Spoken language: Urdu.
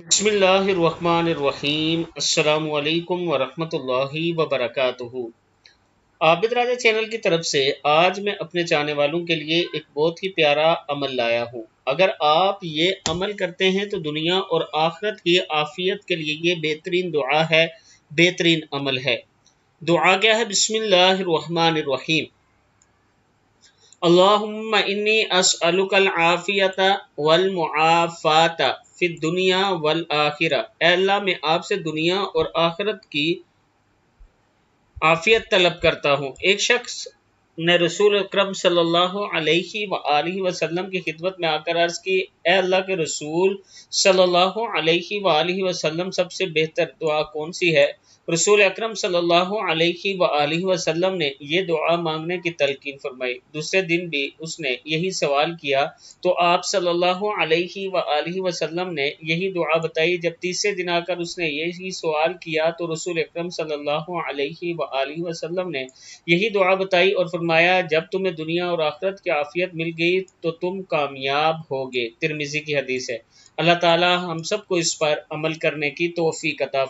بسم اللہ الرحمن الرحیم۔ السلام علیکم ورحمۃ اللہ وبرکاتہ۔ عابد راجہ چینل کی طرف سے آج میں اپنے چاہنے والوں کے لیے ایک بہت ہی پیارا عمل لایا ہوں۔ اگر آپ یہ عمل کرتے ہیں تو دنیا اور آخرت کی عافیت کے لیے یہ بہترین دعا ہے، بہترین عمل ہے۔ دعا کیا ہے؟ بسم اللہ الرحمن الرحیم۔ اللہم انی اسألک العافیت والمعافات فی الدنیا والآخرہ۔ اے اللہ، میں آپ سے دنیا اور آخرت کی عافیت طلب کرتا ہوں۔ ایک شخص نے رسول اکرم صلی اللہ علیہ وآلہ وسلم کی خدمت میں آ کر عرض کی، اے اللہ کے رسول صلی اللہ علیہ وآلہ وسلم، سب سے بہتر دعا کون سی ہے؟ رسول اکرم صلی اللہ علیہ وآلہ وسلم نے یہ دعا مانگنے کی تلقین فرمائی۔ دوسرے دن بھی اس نے یہی سوال کیا تو آپ صلی اللہ علیہ وآلہ وسلم نے یہی دعا بتائی۔ جب تیسرے دن آ کر اس نے یہی سوال کیا تو رسول اکرم صلی اللہ علیہ وآلہ وسلم نے یہی دعا بتائی اور فرمایا، جب تمہیں دنیا اور آخرت کی عافیت مل گئی تو تم کامیاب ہوگے۔ ترمذی کی حدیث ہے۔ اللہ تعالی ہم سب کو اس پر عمل کرنے کی توفیق عطا فرمائے۔